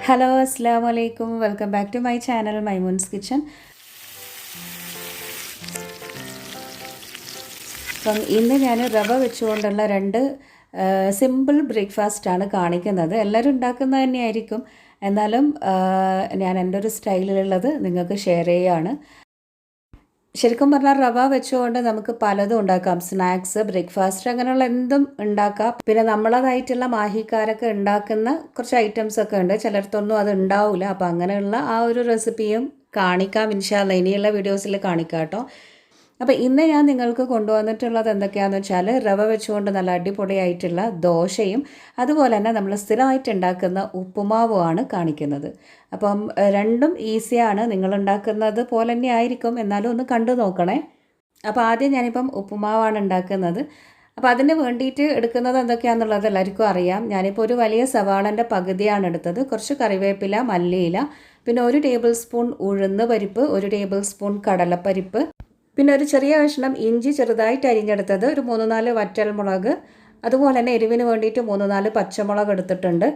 Hello അസ്സാം വലൈക്കും welcome back to my channel Maimoon's kitchen. അപ്പം ഇന്ന് ഞാൻ റവ വെച്ചുകൊണ്ടുള്ള രണ്ട് സിമ്പിൾ ബ്രേക്ക്ഫാസ്റ്റാണ് കാണിക്കുന്നത്. എല്ലാവരും ഉണ്ടാക്കുന്നത് തന്നെയായിരിക്കും, എന്നാലും ഞാൻ എൻ്റെ ഒരു സ്റ്റൈലിലുള്ളത് നിങ്ങൾക്ക് ഷെയർ ചെയ്യുകയാണ്. ശരിക്കും പറഞ്ഞാൽ റവ വെച്ചുകൊണ്ട് നമുക്ക് പലതും ഉണ്ടാക്കാം. സ്നാക്സ്, ബ്രേക്ക്ഫാസ്റ്റ്, അങ്ങനെയുള്ള എന്തും ഉണ്ടാക്കാം. പിന്നെ നമ്മളതായിട്ടുള്ള മാഹിക്കാരൊക്കെ ഉണ്ടാക്കുന്ന കുറച്ച് ഐറ്റംസ് ഒക്കെ ഉണ്ട്. ചിലർക്കൊന്നും അത് ഉണ്ടാവില്ല. അപ്പോൾ അങ്ങനെയുള്ള ആ ഒരു റെസിപ്പിയും കാണിക്കാം ഇൻഷാ അല്ലാഹ്. ഇനിയുള്ള വീഡിയോസിൽ കാണിക്കാം കേട്ടോ. അപ്പോൾ ഇന്ന് ഞാൻ നിങ്ങൾക്ക് കൊണ്ടുവന്നിട്ടുള്ളത് എന്തൊക്കെയാണെന്ന് വെച്ചാൽ റവ വെച്ചുകൊണ്ട് നല്ല അടിപൊളിയായിട്ടുള്ള ദോശയും അതുപോലെ തന്നെ നമ്മൾ സ്ഥിരമായിട്ട് ഉണ്ടാക്കുന്ന ഉപ്പുമാവുമാണ് കാണിക്കുന്നത്. അപ്പം രണ്ടും ഈസിയാണ്, നിങ്ങൾ ഉണ്ടാക്കുന്നത് പോലെ തന്നെ ആയിരിക്കും, എന്നാലും ഒന്ന് കണ്ടു നോക്കണേ. അപ്പോൾ ആദ്യം ഞാനിപ്പം ഉപ്പുമാവാണ് ഉണ്ടാക്കുന്നത്. അപ്പോൾ അതിന് വേണ്ടിയിട്ട് എടുക്കുന്നത് എന്തൊക്കെയാണെന്നുള്ളത് എല്ലാവർക്കും അറിയാം. ഞാനിപ്പോൾ ഒരു വലിയ സവാളൻ്റെ പകുതിയാണ് എടുത്തത്. കുറച്ച് കറിവേപ്പില, മല്ലിയില, പിന്നെ 1 ടേബിൾ സ്പൂൺ ഉഴുന്ന് പരിപ്പ്, 1 ടേബിൾ സ്പൂൺ കടലപ്പരിപ്പ്, പിന്നെ ഒരു ചെറിയ കഷ്ണം ഇഞ്ചി ചെറുതായിട്ട് അരിഞ്ഞെടുത്തത്, ഒരു 3-4 വറ്റൽമുളക്, അതുപോലെ തന്നെ എരിവിന് വേണ്ടിയിട്ട് 3-4 പച്ചമുളക് എടുത്തിട്ടുണ്ട്.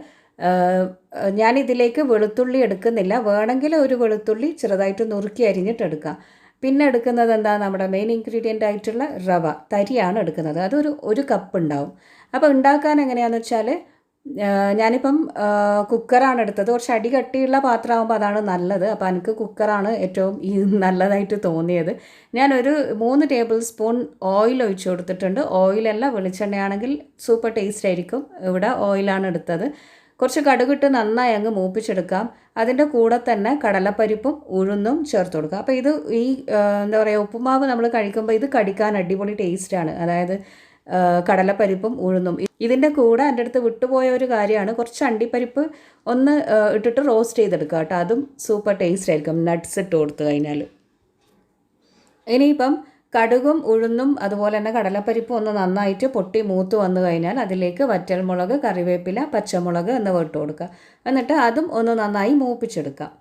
ഞാനിതിലേക്ക് വെളുത്തുള്ളി എടുക്കുന്നില്ല, വേണമെങ്കിൽ ഒരു വെളുത്തുള്ളി ചെറുതായിട്ട് നുറുക്കി അരിഞ്ഞിട്ടെടുക്കാം. പിന്നെ എടുക്കുന്നത് എന്താ, നമ്മുടെ മെയിൻ ഇൻഗ്രീഡിയൻ്റ് ആയിട്ടുള്ള റവ തരിയാണ് എടുക്കുന്നത്. അതൊരു കപ്പ് ഉണ്ടാവും. അപ്പോൾ ഉണ്ടാക്കാൻ എങ്ങനെയാണെന്ന് വെച്ചാൽ ഞാനിപ്പം കുക്കറാണ് എടുത്തത്. കുറച്ച് അടി കട്ടിയുള്ള പാത്രമാകുമ്പോൾ അതാണ് നല്ലത്. അപ്പോൾ എനിക്ക് കുക്കറാണ് ഏറ്റവും നല്ലതായിട്ട് തോന്നിയത്. ഞാനൊരു 3 ടേബിൾ സ്പൂൺ ഓയിൽ ഒഴിച്ചു കൊടുത്തിട്ടുണ്ട്. ഓയിലല്ല, വെളിച്ചെണ്ണയാണെങ്കിൽ സൂപ്പർ ടേസ്റ്റ് ആയിരിക്കും. ഇവിടെ ഓയിലാണ് എടുത്തത്. കുറച്ച് കടുകിട്ട് നന്നായി അങ്ങ് മൂപ്പിച്ചെടുക്കാം. അതിൻ്റെ കൂടെ തന്നെ കടലപ്പരിപ്പും ഉഴുന്നും ചേർത്ത് കൊടുക്കുക. അപ്പോൾ ഇത് എന്താ പറയുക, ഉപ്പുമാവ് നമ്മൾ കഴിക്കുമ്പോൾ ഇത് കടിക്കാൻ അടിപൊളി ടേസ്റ്റാണ്. അതായത് കടലപ്പരിപ്പും ഉഴുന്നും. ഇതിൻ്റെ കൂടെ എൻ്റെ അടുത്ത് വിട്ടുപോയ ഒരു കാര്യമാണ്, കുറച്ച് അണ്ടിപ്പരിപ്പ് ഒന്ന് ഇട്ടിട്ട് റോസ്റ്റ് ചെയ്തെടുക്കുക കേട്ടോ. അതും സൂപ്പർ ടേസ്റ്റ് ആയിരിക്കും നട്ട്സ് ഇട്ട് കൊടുത്തു കഴിഞ്ഞാൽ. ഇനിയിപ്പം കടുകും ഉഴുന്നും അതുപോലെ തന്നെ കടലപ്പരിപ്പും ഒന്ന് നന്നായിട്ട് പൊട്ടി മൂത്ത് വന്നു കഴിഞ്ഞാൽ അതിലേക്ക് വറ്റൽമുളക്, കറിവേപ്പില, പച്ചമുളക് എന്നിവ ഇട്ട് കൊടുക്കുക. എന്നിട്ട് അതും ഒന്ന് നന്നായി മൂപ്പിച്ചെടുക്കുക.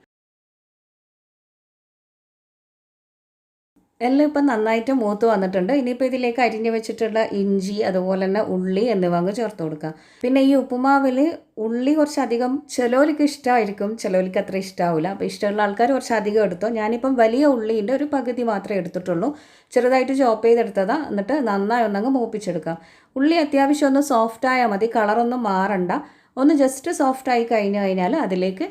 എല്ലാം ഇപ്പം നന്നായിട്ട് മൂത്ത് വന്നിട്ടുണ്ട്. ഇനിയിപ്പോൾ ഇതിലേക്ക് അരിഞ്ഞ് വെച്ചിട്ടുള്ള ഇഞ്ചി അതുപോലെ തന്നെ ഉള്ളി എന്നിവ അങ്ങ് ചേർത്ത് കൊടുക്കാം. പിന്നെ ഈ ഉപ്പുമാവിൽ ഉള്ളി കുറച്ചധികം ചിലവർക്ക് ഇഷ്ടമായിരിക്കും, ചിലവർക്ക് അത്ര ഇഷ്ടമാവില്ല. അപ്പോൾ ഇഷ്ടമുള്ള ആൾക്കാർ കുറച്ചധികം എടുത്തോ. ഞാനിപ്പം വലിയ ഉള്ളീൻ്റെ ഒരു പകുതി മാത്രമേ എടുത്തിട്ടുള്ളൂ. ചെറുതായിട്ട് ചോപ്പ് ചെയ്തെടുത്തതാണ്. എന്നിട്ട് നന്നായി ഒന്നങ്ങ് മൂപ്പിച്ചെടുക്കാം. ഉള്ളി അത്യാവശ്യം ഒന്ന് സോഫ്റ്റായാൽ മതി, കളറൊന്നും മാറണ്ട. ഒന്ന് ജസ്റ്റ് സോഫ്റ്റായി കഴിഞ്ഞാൽ അതിലേക്ക്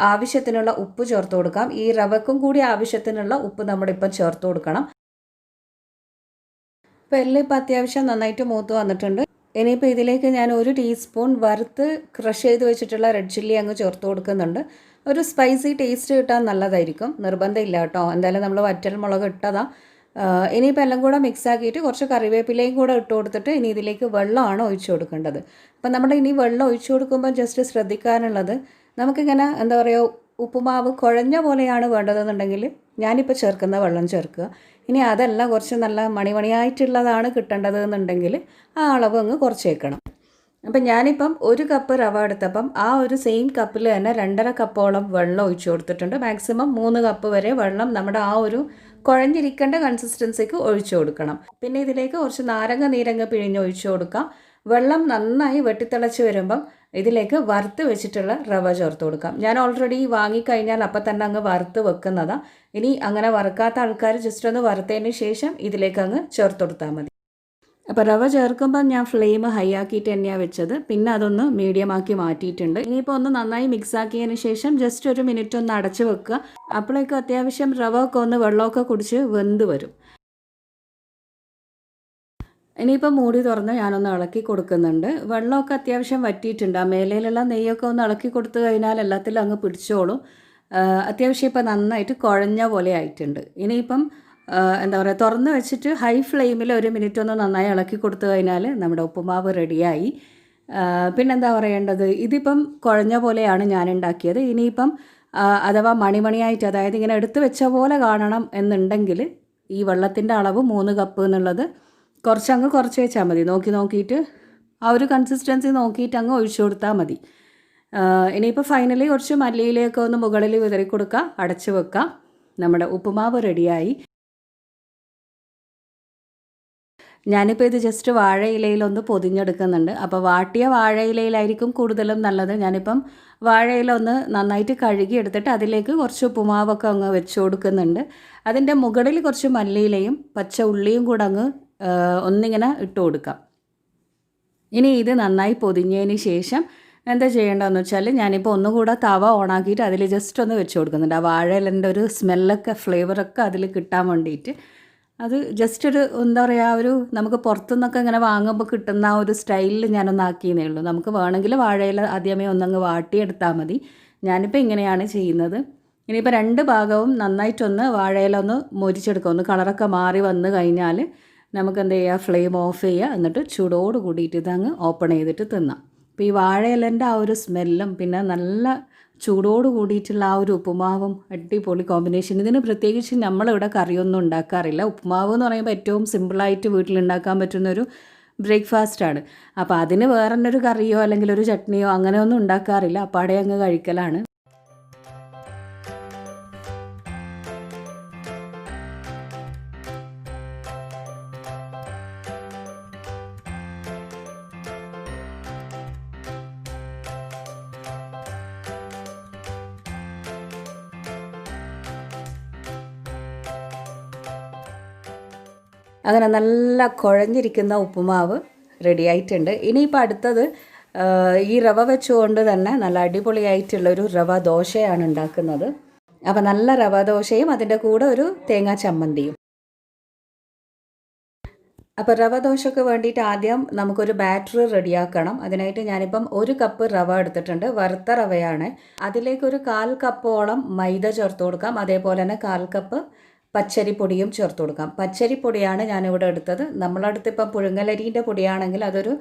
ആവശ്യത്തിനുള്ള ഉപ്പ് ചേർത്ത് കൊടുക്കാം. ഈ റവക്കും കൂടി ആവശ്യത്തിനുള്ള ഉപ്പ് നമ്മളിപ്പം ചേർത്ത് കൊടുക്കണം. ഇപ്പോൾ എല്ലാം ഇപ്പം അത്യാവശ്യം നന്നായിട്ട് മൂത്ത് വന്നിട്ടുണ്ട്. ഇനിയിപ്പോൾ ഇതിലേക്ക് ഞാൻ 1 ടീസ്പൂൺ വറുത്ത് ക്രഷ് ചെയ്ത് വെച്ചിട്ടുള്ള റെഡ് ചില്ലി അങ്ങ് ചേർത്ത് കൊടുക്കുന്നുണ്ട്. ഒരു സ്പൈസി ടേസ്റ്റ് കിട്ടാൻ നല്ലതായിരിക്കും, നിർബന്ധമില്ല കേട്ടോ. എന്തായാലും നമ്മൾ വറ്റൽ മുളക് ഇട്ടതാണ്. ഇനിയിപ്പോൾ എല്ലാം കൂടെ മിക്സ് ആക്കിയിട്ട് കുറച്ച് കറിവേപ്പിലയും കൂടെ ഇട്ട് കൊടുത്തിട്ട് ഇനി ഇതിലേക്ക് വെള്ളമാണ് ഒഴിച്ചു കൊടുക്കേണ്ടത്. അപ്പം നമ്മുടെ ഇനി വെള്ളം ഒഴിച്ചു കൊടുക്കുമ്പോൾ ജസ്റ്റ് ശ്രദ്ധിക്കാനുള്ളത്, നമുക്കിങ്ങനെ എന്താ പറയുക, ഉപ്പുമാവ് കുഴഞ്ഞ പോലെയാണ് വേണ്ടതെന്നുണ്ടെങ്കിൽ ഞാനിപ്പോൾ ചേർക്കുന്ന വെള്ളം ചേർക്കുക. ഇനി അതല്ല, കുറച്ച് നല്ല മണിമണിയായിട്ടുള്ളതാണ് കിട്ടേണ്ടതെന്നുണ്ടെങ്കിൽ ആ അളവ് അങ്ങ് കുറച്ചേക്കണം. അപ്പം ഞാനിപ്പം 1 കപ്പ് റവ എടുത്തപ്പം ആ ഒരു സെയിം കപ്പിൽ തന്നെ 2.5 കപ്പോളം വെള്ളം ഒഴിച്ചു കൊടുത്തിട്ടുണ്ട്. മാക്സിമം 3 കപ്പ് വരെ വെള്ളം നമ്മുടെ ആ ഒരു കുഴഞ്ഞിരിക്കേണ്ട കൺസിസ്റ്റൻസിക്ക് ഒഴിച്ചു കൊടുക്കണം. പിന്നെ ഇതിലേക്ക് കുറച്ച് നാരങ്ങ നീരങ്ങ് പിഴിഞ്ഞ് ഒഴിച്ചു കൊടുക്കാം. വെള്ളം നന്നായി വെട്ടിത്തിളച്ച് വരുമ്പം ഇതിലേക്ക് വറുത്ത് വെച്ചിട്ടുള്ള റവ ചേർത്ത് കൊടുക്കാം. ഞാൻ ഓൾറെഡി വാങ്ങിക്കഴിഞ്ഞാൽ അപ്പം തന്നെ അങ്ങ് വറുത്ത് വെക്കുന്നതാണ്. ഇനി അങ്ങനെ വറുക്കാത്ത ആൾക്കാർ ജസ്റ്റ് ഒന്ന് വറുത്തതിന് ശേഷം ഇതിലേക്ക് അങ്ങ് ചേർത്ത് കൊടുത്താൽ മതി. അപ്പോൾ റവ ചേർക്കുമ്പോൾ ഞാൻ ഫ്ലെയിം ഹൈ ആക്കിയിട്ട് തന്നെയാണ് വെച്ചത്. പിന്നെ അതൊന്ന് മീഡിയം ആക്കി മാറ്റിയിട്ടുണ്ട്. ഇനിയിപ്പോൾ ഒന്ന് നന്നായി മിക്സ് ആക്കിയതിന് ശേഷം ജസ്റ്റ് 1 മിനിറ്റ് ഒന്ന് അടച്ച് വെക്കുക. അപ്പോഴേക്കും അത്യാവശ്യം റവ ഒക്കെ ഒന്ന് വെള്ളമൊക്കെ കുടിച്ച് വെന്ത് വരും. ഇനിയിപ്പോൾ മൂടി തുറന്ന് ഞാനൊന്ന് ഇളക്കി കൊടുക്കുന്നുണ്ട്. വെള്ളമൊക്കെ അത്യാവശ്യം വറ്റിയിട്ടുണ്ട്. ആ മേലയിലുള്ള നെയ്യൊക്കെ ഒന്ന് ഇളക്കി കൊടുത്തു കഴിഞ്ഞാൽ എല്ലാത്തിലും അങ്ങ് പിടിച്ചോളും. അത്യാവശ്യം ഇപ്പോൾ നന്നായിട്ട് കുഴഞ്ഞ പോലെ ആയിട്ടുണ്ട്. ഇനിയിപ്പം എന്താ പറയുക, തുറന്ന് വെച്ചിട്ട് ഹൈ ഫ്ലെയിമിൽ 1 മിനിറ്റ് ഒന്ന് നന്നായി ഇളക്കി കൊടുത്തു കഴിഞ്ഞാൽ നമ്മുടെ ഉപ്പുമാവ് റെഡിയായി. പിന്നെന്താ പറയേണ്ടത്, ഇതിപ്പം കുഴഞ്ഞ പോലെയാണ് ഞാൻ ഉണ്ടാക്കിയത്. ഇനിയിപ്പം അഥവാ മണിമണിയായിട്ട്, അതായത് ഇങ്ങനെ എടുത്ത് വെച്ച പോലെ കാണണം എന്നുണ്ടെങ്കിൽ ഈ വെള്ളത്തിൻ്റെ അളവ് 3 കപ്പ് എന്നുള്ളത് കുറച്ചങ്ങ് കുറച്ച് വെച്ചാൽ മതി. നോക്കിയിട്ട് ആ ഒരു കൺസിസ്റ്റൻസി നോക്കിയിട്ട് അങ്ങ് ഒഴിച്ചു കൊടുത്താൽ മതി. ഇനിയിപ്പോൾ ഫൈനലി കുറച്ച് മല്ലിയിലേക്ക് ഒന്ന് മുകളിൽ വിതറി കൊടുക്കുക, അടച്ച് വെക്കുക. നമ്മുടെ ഉപ്പുമാവ് റെഡിയായി. ഞാനിപ്പോൾ ഇത് ജസ്റ്റ് വാഴയിലയിലൊന്ന് പൊതിഞ്ഞെടുക്കുന്നുണ്ട്. അപ്പോൾ വാട്ടിയ വാഴയിലയിലായിരിക്കും കൂടുതലും നല്ലത്. ഞാനിപ്പം വാഴയില ഒന്ന് നന്നായിട്ട് കഴുകി എടുത്തിട്ട് അതിലേക്ക് കുറച്ച് ഉപ്പുമാവൊക്കെ അങ്ങ് വെച്ച് കൊടുക്കുന്നുണ്ട്. അതിൻ്റെ മുകളിൽ കുറച്ച് മല്ലിയിലയും പച്ച ഉള്ളിയും കൂടെ അങ്ങ് ഒന്നിങ്ങനെ ഇട്ട് കൊടുക്കാം. ഇനി ഇത് നന്നായി പൊതിഞ്ഞതിന് ശേഷം എന്താ ചെയ്യേണ്ടതെന്ന് വെച്ചാൽ ഞാനിപ്പോൾ ഒന്നുകൂടെ തവ ഓണാക്കിയിട്ട് അതിൽ ജസ്റ്റ് ഒന്ന് വെച്ച് കൊടുക്കുന്നുണ്ട്. ആ വാഴയിലൻ്റെ ഒരു സ്മെല്ലൊക്കെ ഫ്ലേവറൊക്കെ അതിൽ കിട്ടാൻ വേണ്ടിയിട്ട്. അത് ജസ്റ്റ് ഒരു എന്താ പറയുക, ഒരു നമുക്ക് പുറത്തുനിന്നൊക്കെ ഇങ്ങനെ വാങ്ങുമ്പോൾ കിട്ടുന്ന ആ ഒരു സ്റ്റൈലിൽ ഞാനൊന്ന് ആക്കിയെന്നേ ഉള്ളൂ. നമുക്ക് വേണമെങ്കിൽ വാഴയില ആദ്യമേ ഒന്നങ്ങ് വാട്ടിയെടുത്താൽ മതി. ഞാനിപ്പോൾ ഇങ്ങനെയാണ് ചെയ്യുന്നത്. ഇനിയിപ്പോൾ 2 ഭാഗവും നന്നായിട്ടൊന്ന് വാഴയില ഒന്ന് മൊരിച്ചെടുക്കുക. ഒന്ന് കളറൊക്കെ മാറി വന്ന് കഴിഞ്ഞാൽ നമുക്ക് എന്ത് ചെയ്യുക, ഫ്ലെയിം ഓഫ് ചെയ്യുക. എന്നിട്ട് ചൂടോട് കൂടിയിട്ട് ഇതങ്ങ് ഓപ്പൺ ചെയ്തിട്ട് തിന്നാം. അപ്പോൾ ഈ വാഴയിലൻ്റെ ആ ഒരു സ്മെല്ലും പിന്നെ നല്ല ചൂടോട് കൂടിയിട്ടുള്ള ആ ഒരു ഉപ്പുമാവും അടിപൊളി കോമ്പിനേഷൻ. ഇതിന് പ്രത്യേകിച്ച് നമ്മളിവിടെ കറിയൊന്നും ഉണ്ടാക്കാറില്ല. ഉപ്പുമാവ് എന്ന് പറയുമ്പോൾ ഏറ്റവും സിമ്പിളായിട്ട് വീട്ടിലുണ്ടാക്കാൻ പറ്റുന്നൊരു ബ്രേക്ക്ഫാസ്റ്റാണ്. അപ്പോൾ അതിന് വേറൊരു കറിയോ അല്ലെങ്കിൽ ഒരു ചട്നിയോ അങ്ങനെയൊന്നും ഉണ്ടാക്കാറില്ല. അപ്പാടെ അങ്ങ് കഴിക്കലാണ്. അങ്ങനെ നല്ല കുഴഞ്ഞിരിക്കുന്ന ഉപ്പുമാവ് റെഡി ആയിട്ടുണ്ട്. ഇനിയിപ്പോൾ അടുത്തത് ഈ റവ വെച്ചുകൊണ്ട് തന്നെ നല്ല അടിപൊളിയായിട്ടുള്ളൊരു റവ ദോശയാണ് ഉണ്ടാക്കുന്നത്. അപ്പോൾ നല്ല റവ ദോശയും അതിൻ്റെ കൂടെ ഒരു തേങ്ങാ ചമ്മന്തിയും. അപ്പോൾ റവ ദോശയ്ക്ക് വേണ്ടിയിട്ട് ആദ്യം നമുക്കൊരു ബാറ്റർ റെഡിയാക്കണം. അതിനായിട്ട് ഞാനിപ്പം 1 കപ്പ് റവ എടുത്തിട്ടുണ്ട്. വറുത്ത റവയാണ്. അതിലേക്കൊരു 1/4 കപ്പോളം മൈദ ചേർത്ത് കൊടുക്കാം. അതേപോലെ തന്നെ 1/4 കപ്പ് പച്ചരിപ്പൊടിയും ചേർത്ത് കൊടുക്കാം. പച്ചരിപ്പൊടിയാണ് ഞാനിവിടെ എടുത്തത്. നമ്മളടുത്ത് ഇപ്പം പുഴുങ്ങലരിൻ്റെ പൊടിയാണെങ്കിൽ അതൊരു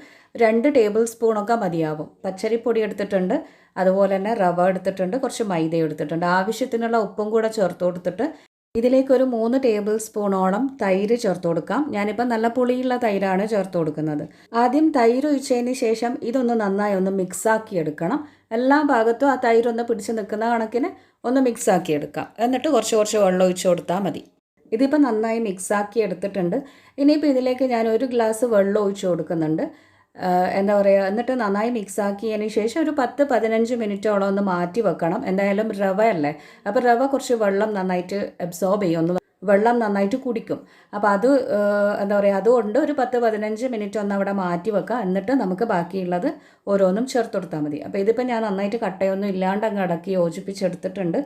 2 ടേബിൾ സ്പൂണൊക്കെ മതിയാവും. പച്ചരിപ്പൊടി എടുത്തിട്ടുണ്ട്, അതുപോലെ തന്നെ റവ എടുത്തിട്ടുണ്ട്, കുറച്ച് മൈദ എടുത്തിട്ടുണ്ട്. ആവശ്യത്തിനുള്ള ഉപ്പും കൂടെ ചേർത്ത് കൊടുത്തിട്ട് ഇതിലേക്കൊരു 3 ടേബിൾ സ്പൂണോളം തൈര് ചേർത്ത് കൊടുക്കാം. ഞാനിപ്പോൾ നല്ല പുളിയുള്ള തൈരാണ് ചേർത്ത് കൊടുക്കുന്നത്. ആദ്യം തൈര് ഒഴിച്ചതിന് ശേഷം ഇതൊന്ന് നന്നായി ഒന്ന് മിക്സാക്കി എടുക്കണം. എല്ലാ ഭാഗത്തും ആ തൈരൊന്ന് പിടിച്ച് നിൽക്കുന്ന കണക്കിന് ഒന്ന് മിക്സാക്കി എടുക്കാം. എന്നിട്ട് കുറച്ച് വെള്ളം ഒഴിച്ച് കൊടുത്താൽ മതി. ഇതിപ്പോൾ നന്നായി മിക്സാക്കി എടുത്തിട്ടുണ്ട്. ഇനിയിപ്പോൾ ഇതിലേക്ക് ഞാൻ 1 ഗ്ലാസ് വെള്ളം ഒഴിച്ച് കൊടുക്കുന്നുണ്ട്. എന്താ പറയുക, എന്നിട്ട് നന്നായി മിക്സാക്കിയതിന് ശേഷം ഒരു 10-15 മിനിറ്റോളം ഒന്ന് മാറ്റി വെക്കണം. എന്തായാലും റവ അല്ലേ, അപ്പോൾ റവ കുറച്ച് വെള്ളം നന്നായിട്ട് അബ്സോർബ് ചെയ്യും, ഒന്ന് വെള്ളം നന്നായിട്ട് കുടിക്കും. അപ്പോൾ അത് എന്താ പറയുക, അതുകൊണ്ട് ഒരു 10-15 മിനിറ്റ് ഒന്ന് അവിടെ മാറ്റി വെക്കാം. എന്നിട്ട് നമുക്ക് ബാക്കിയുള്ളത് ഓരോന്നും ചേർത്ത് കൊടുത്താൽ മതി. അപ്പോൾ ഇതിപ്പോൾ ഞാൻ നന്നായിട്ട് കട്ടയൊന്നും ഇല്ലാണ്ട് അങ്ങ് അടക്കി യോജിപ്പിച്ചെടുത്തിട്ടുണ്ട്.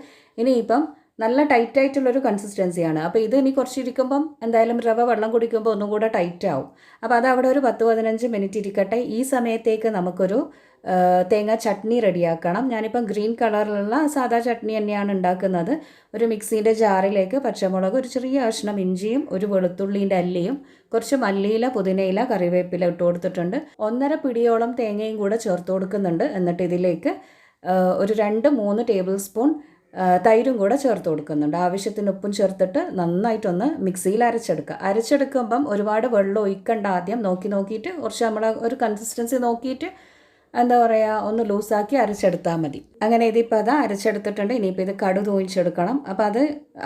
ഇനിയിപ്പം നല്ല ടൈറ്റായിട്ടുള്ളൊരു കൺസിസ്റ്റൻസിയാണ്. അപ്പോൾ ഇത് ഇനി കുറച്ചിരിക്കുമ്പം എന്തായാലും റവ വെള്ളം കുടിക്കുമ്പോൾ ഒന്നും കൂടെ ടൈറ്റ് ആവും. അപ്പോൾ അത് അവിടെ ഒരു 10-15 മിനിറ്റ് ഇരിക്കട്ടെ. ഈ സമയത്തേക്ക് നമുക്കൊരു തേങ്ങ ചട്നി റെഡിയാക്കണം. ഞാനിപ്പം ഗ്രീൻ കളറിലുള്ള സാദാ ചട്നി തന്നെയാണ് ഉണ്ടാക്കുന്നത്. ഒരു മിക്സീൻ്റെ ജാറിലേക്ക് പച്ചമുളക്, ഒരു ചെറിയ കഷ്ണം ഇഞ്ചിയും, ഒരു വെളുത്തുള്ളീൻ്റെ അല്ലിയും, കുറച്ച് മല്ലിയില, പുതിനയില, കറിവേപ്പില ഇട്ട് കൊടുത്തിട്ടുണ്ട്. 1.5 പിടിയോളം തേങ്ങയും കൂടെ ചേർത്ത് കൊടുക്കുന്നുണ്ട്. എന്നിട്ട് ഇതിലേക്ക് ഒരു 2-3 ടേബിൾ സ്പൂൺ തൈരും കൂടെ ചേർത്ത് കൊടുക്കുന്നുണ്ട്. ആവശ്യത്തിന് ഉപ്പും ചേർത്തിട്ട് നന്നായിട്ടൊന്ന് മിക്സിയിൽ അരച്ചെടുക്കുമ്പം ഒരുപാട് വെള്ളം ഒഴിക്കണ്ട. ആദ്യം നോക്കിയിട്ട് കുറച്ച് നമ്മൾ ഒരു കൺസിസ്റ്റൻസി നോക്കിയിട്ട് എന്താ പറയുക, ഒന്ന് ലൂസാക്കി അരച്ചെടുത്താൽ മതി. അങ്ങനെ ഇതിപ്പോൾ അത് അരച്ചെടുത്തിട്ടുണ്ട്. ഇനിയിപ്പോൾ ഇത് കടു തൂങ്ങിച്ചെടുക്കണം. അപ്പോൾ അത്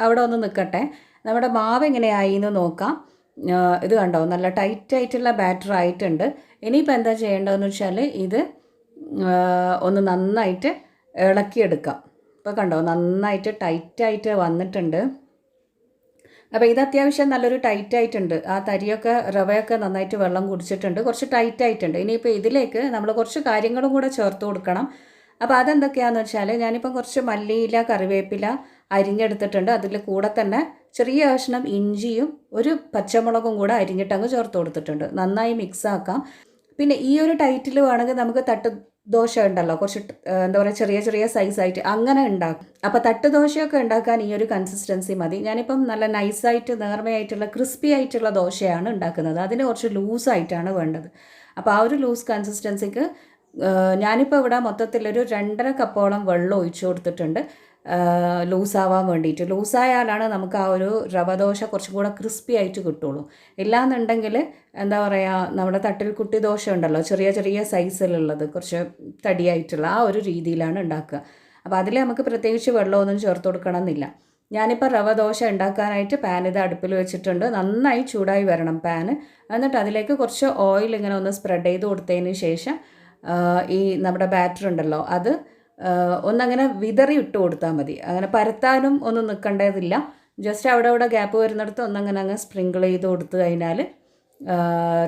അവിടെ ഒന്ന് നിൽക്കട്ടെ. നമ്മുടെ മാവ് എങ്ങനെയായി എന്ന് നോക്കാം. ഇത് കണ്ടോ, നല്ല ടൈറ്റായിട്ടുള്ള ബാറ്റർ ആയിട്ടുണ്ട്. ഇനിയിപ്പോൾ എന്താ ചെയ്യേണ്ടതെന്ന് വെച്ചാൽ ഇത് ഒന്ന് നന്നായിട്ട് ഇളക്കിയെടുക്കാം. ഇപ്പോൾ കണ്ടോ, നന്നായിട്ട് ടൈറ്റായിട്ട് വന്നിട്ടുണ്ട്. അപ്പോൾ ഇത് അത്യാവശ്യം നല്ലൊരു ടൈറ്റായിട്ടുണ്ട്. ആ തരിയൊക്കെ റവയൊക്കെ നന്നായിട്ട് വെള്ളം കുടിച്ചിട്ടുണ്ട്, കുറച്ച് ടൈറ്റായിട്ടുണ്ട്. ഇനിയിപ്പോൾ ഇതിലേക്ക് നമ്മൾ കുറച്ച് കാര്യങ്ങളും കൂടെ ചേർത്ത് കൊടുക്കണം. അപ്പോൾ അതെന്തൊക്കെയാണെന്ന് വെച്ചാൽ ഞാനിപ്പം കുറച്ച് മല്ലിയില, കറിവേപ്പില അരിഞ്ഞെടുത്തിട്ടുണ്ട്. അതിൽ കൂടെ തന്നെ ചെറിയ കഷ്ണം ഇഞ്ചിയും ഒരു പച്ചമുളകും കൂടെ അരിഞ്ഞിട്ടങ്ങ് ചേർത്ത് കൊടുത്തിട്ടുണ്ട്. നന്നായി മിക്സാക്കാം. പിന്നെ ഈ ഒരു ടൈറ്റിൽ വേണമെങ്കിൽ നമുക്ക് തട്ട് ദോശ ഉണ്ടല്ലോ, കുറച്ച് എന്താ പറയുക, ചെറിയ സൈസായിട്ട് അങ്ങനെ ഉണ്ടാക്കും. അപ്പോൾ തട്ട് ദോശയൊക്കെ ഉണ്ടാക്കാൻ ഈ ഒരു കൺസിസ്റ്റൻസി മതി. ഞാനിപ്പം നല്ല നൈസായിട്ട് നേർമയായിട്ടുള്ള ക്രിസ്പി ആയിട്ടുള്ള ദോശയാണ് ഉണ്ടാക്കുന്നത്. അതിന് കുറച്ച് ലൂസായിട്ടാണ് വേണ്ടത്. അപ്പോൾ ആ ഒരു ലൂസ് കൺസിസ്റ്റൻസിക്ക് ഞാനിപ്പോൾ ഇവിടെ മൊത്തത്തിലൊരു 2.5 കപ്പോളം വെള്ളം ഒഴിച്ചു കൊടുത്തിട്ടുണ്ട്, ലൂസാവാൻ വേണ്ടിയിട്ട്. ലൂസായാലാണ് നമുക്ക് ആ ഒരു റവ ദോശ കുറച്ചും കൂടെ ക്രിസ്പി ആയിട്ട് കിട്ടുള്ളൂ. ഇല്ലാന്നുണ്ടെങ്കിൽ എന്താ പറയുക, നമ്മുടെ തട്ടിൽ കുട്ടി ദോശ ഉണ്ടല്ലോ, ചെറിയ സൈസിലുള്ളത്, കുറച്ച് തടിയായിട്ടുള്ള ആ ഒരു രീതിയിലാണ് ഉണ്ടാക്കുക. അപ്പോൾ അതിൽ നമുക്ക് പ്രത്യേകിച്ച് വെള്ളമൊന്നും ചേർത്ത് കൊടുക്കണമെന്നില്ല. ഞാനിപ്പോൾ റവ ദോശ ഉണ്ടാക്കാനായിട്ട് പാൻ ഇത് അടുപ്പിൽ വെച്ചിട്ടുണ്ട്. നന്നായി ചൂടായി വരണം പാന്. എന്നിട്ട് അതിലേക്ക് കുറച്ച് ഓയിൽ ഇങ്ങനെ ഒന്ന് സ്പ്രെഡ് ചെയ്ത് കൊടുത്തതിന് ശേഷം ഈ നമ്മുടെ ബാറ്റർ ഉണ്ടല്ലോ അത് ഒന്നങ്ങനെ വിതറി ഇട്ട് കൊടുത്താൽ മതി. അങ്ങനെ പരത്താനും ഒന്നും നിൽക്കേണ്ടതില്ല. ജസ്റ്റ് അവിടെ ഗ്യാപ്പ് വരുന്നിടത്ത് ഒന്നങ്ങനെ അങ്ങ് സ്പ്രിങ്കിൾ ചെയ്ത് കൊടുത്തു കഴിഞ്ഞാൽ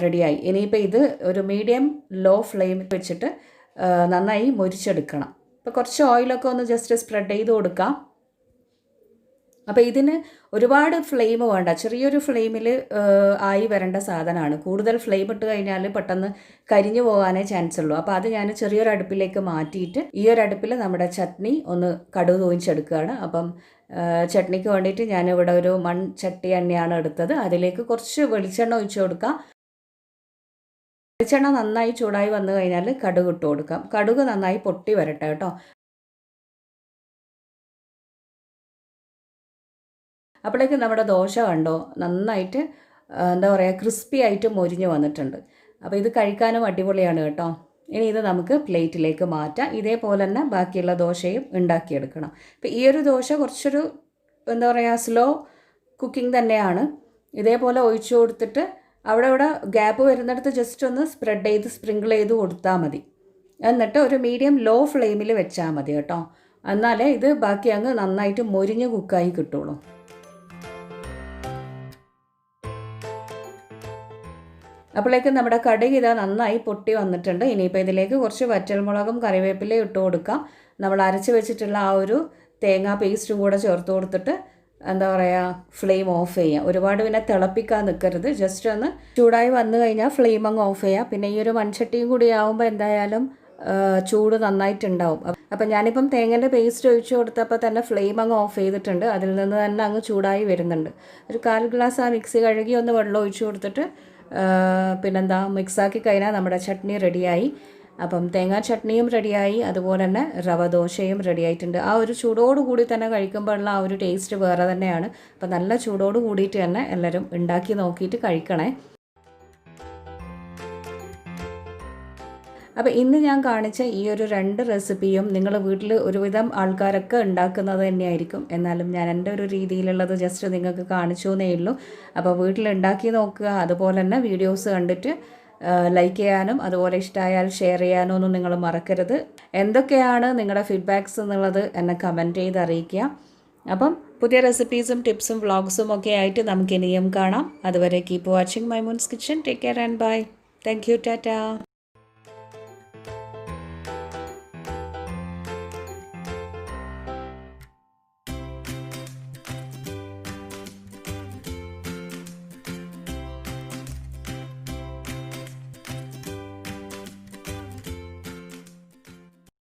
റെഡിയായി. ഇനിയിപ്പോൾ ഇത് ഒരു മീഡിയം ലോ ഫ്ലെയിം വെച്ചിട്ട് നന്നായി മൊരിച്ചെടുക്കണം. ഇപ്പോൾ കുറച്ച് ഓയിലൊക്കെ ഒന്ന് ജസ്റ്റ് സ്പ്രെഡ് ചെയ്ത് കൊടുക്കാം. അപ്പോൾ ഇതിന് ഒരുപാട് ഫ്ലെയിം വേണ്ട, ചെറിയൊരു ഫ്ലെയിമിൽ ആയി വരേണ്ട സാധനമാണ്. കൂടുതൽ ഫ്ലെയിം ഇട്ട് കഴിഞ്ഞാൽ പെട്ടെന്ന് കരിഞ്ഞു പോകാനേ ചാൻസ് ഉള്ളൂ. അപ്പോൾ അത് ഞാൻ ചെറിയൊരു അടുപ്പിലേക്ക് മാറ്റിയിട്ട് ഈ ഒരു അടുപ്പിൽ നമ്മുടെ ചട്നി ഒന്ന് കടുക് തൂങ്ങിച്ചെടുക്കുകയാണ്. അപ്പം ചട്നിക്ക് വേണ്ടിയിട്ട് ഞാനിവിടെ ഒരു മൺചട്ടി എണ്ണയാണ് എടുത്തത്. അതിലേക്ക് കുറച്ച് വെളിച്ചെണ്ണ ഒഴിച്ചു കൊടുക്കാം. വെളിച്ചെണ്ണ നന്നായി ചൂടായി വന്നു കഴിഞ്ഞാൽ കടുക് ഇട്ട് കൊടുക്കാം. കടുക് നന്നായി പൊട്ടി വരട്ടെ കേട്ടോ. അപ്പോഴേക്കും നമ്മുടെ ദോശ കണ്ടോ നന്നായിട്ട് എന്താ പറയുക ക്രിസ്പി ആയിട്ട് മൊരിഞ്ഞ് വന്നിട്ടുണ്ട്. അപ്പോൾ ഇത് കഴിക്കാനും അടിപൊളിയാണ് കേട്ടോ. ഇനി ഇത് നമുക്ക് പ്ലേറ്റിലേക്ക് മാറ്റാം. ഇതേപോലെ തന്നെ ബാക്കിയുള്ള ദോശയും ഉണ്ടാക്കിയെടുക്കണം. അപ്പോൾ ഈ ഒരു ദോശ കുറച്ചൊരു എന്താ പറയുക സ്ലോ കുക്കിംഗ് തന്നെയാണ്. ഇതേപോലെ ഒഴിച്ചു കൊടുത്തിട്ട് അവിടെ ഗ്യാപ്പ് വരുന്നിടത്ത് ജസ്റ്റ് ഒന്ന് സ്പ്രെഡ് ചെയ്ത് സ്പ്രിങ്കിൾ ചെയ്ത് കൊടുത്താൽ മതി. എന്നിട്ട് ഒരു മീഡിയം ലോ ഫ്ലെയിമിൽ വെച്ചാൽ മതി കേട്ടോ. എന്നാലേ ഇത് ബാക്കി അങ്ങ് നന്നായിട്ട് മൊരിഞ്ഞ് കുക്കായി കിട്ടുള്ളൂ. അപ്പോഴേക്കും നമ്മുടെ കടുക് ഇതാ നന്നായി പൊട്ടി വന്നിട്ടുണ്ട്. ഇനിയിപ്പോൾ ഇതിലേക്ക് കുറച്ച് വറ്റൽമുളകും കറിവേപ്പിലയും ഇട്ട് കൊടുക്കാം. നമ്മൾ അരച്ച് വെച്ചിട്ടുള്ള ആ ഒരു തേങ്ങാ പേസ്റ്റും കൂടെ ചേർത്ത് കൊടുത്തിട്ട് എന്താ പറയുക ഫ്ലെയിം ഓഫ് ചെയ്യുക. ഒരുപാട് പിന്നെ തിളപ്പിക്കാൻ നിൽക്കരുത്. ജസ്റ്റ് ഒന്ന് ചൂടായി വന്നു കഴിഞ്ഞാൽ ഫ്ലെയിം അങ്ങ് ഓഫ് ചെയ്യുക. പിന്നെ ഈ ഒരു മൺചട്ടിയും കൂടി ആകുമ്പോൾ എന്തായാലും ചൂട് നന്നായിട്ടുണ്ടാവും. അപ്പം ഞാനിപ്പം തേങ്ങേൻ്റെ പേസ്റ്റ് ഒഴിച്ചു കൊടുത്തപ്പോൾ തന്നെ ഫ്ലെയിം അങ്ങ് ഓഫ് ചെയ്തിട്ടുണ്ട്. അതിൽ നിന്ന് തന്നെ അങ്ങ് ചൂടായി വരുന്നുണ്ട്. ഒരു 1/4 ഗ്ലാസ് ആ മിക്സി കഴുകി ഒന്ന് വെള്ളം ഒഴിച്ചു കൊടുത്തിട്ട് പിന്നെന്താ മിക്സാക്കി കഴിഞ്ഞാൽ നമ്മുടെ ചട്നി റെഡിയായി. അപ്പം തേങ്ങാ ചട്നിയും റെഡിയായി, അതുപോലെ തന്നെ റവ ദോശയും റെഡി ആയിട്ടുണ്ട്. ആ ഒരു ചൂടോട് കൂടി തന്നെ കഴിക്കുമ്പോഴുള്ള ആ ഒരു ടേസ്റ്റ് വേറെ തന്നെയാണ്. അപ്പം നല്ല ചൂടോട് കൂടിയിട്ട് തന്നെ എല്ലാവരും ഉണ്ടാക്കി നോക്കിയിട്ട് കഴിക്കണേ. അപ്പോൾ ഇന്ന് ഞാൻ കാണിച്ച ഈ ഒരു 2 റെസിപ്പിയും നിങ്ങൾ വീട്ടിൽ ഒരുവിധം ആൾക്കാരൊക്കെ ഉണ്ടാക്കുന്നത് തന്നെയായിരിക്കും. എന്നാലും ഞാൻ എൻ്റെ ഒരു രീതിയിലുള്ളത് ജസ്റ്റ് നിങ്ങൾക്ക് കാണിച്ചു എന്നേ ഉള്ളൂ. അപ്പോൾ വീട്ടിൽ ഉണ്ടാക്കി നോക്കുക. അതുപോലെ തന്നെ വീഡിയോസ് കണ്ടിട്ട് ലൈക്ക് ചെയ്യാനും അതുപോലെ ഇഷ്ടമായാൽ ഷെയർ ചെയ്യാനും ഒന്നും നിങ്ങൾ മറക്കരുത്. എന്തൊക്കെയാണ് നിങ്ങളുടെ ഫീഡ്ബാക്ക്സ് എന്നുള്ളത് എന്നെ കമൻറ്റ് ചെയ്ത് അറിയിക്കുക. അപ്പം പുതിയ റെസിപ്പീസും ടിപ്സും വ്ളോഗ്സും ഒക്കെ ആയിട്ട് നമുക്ക് ഇനിയും കാണാം. അതുവരെ keep watching Maimoon's kitchen. Take care and bye. Thank you. Tata.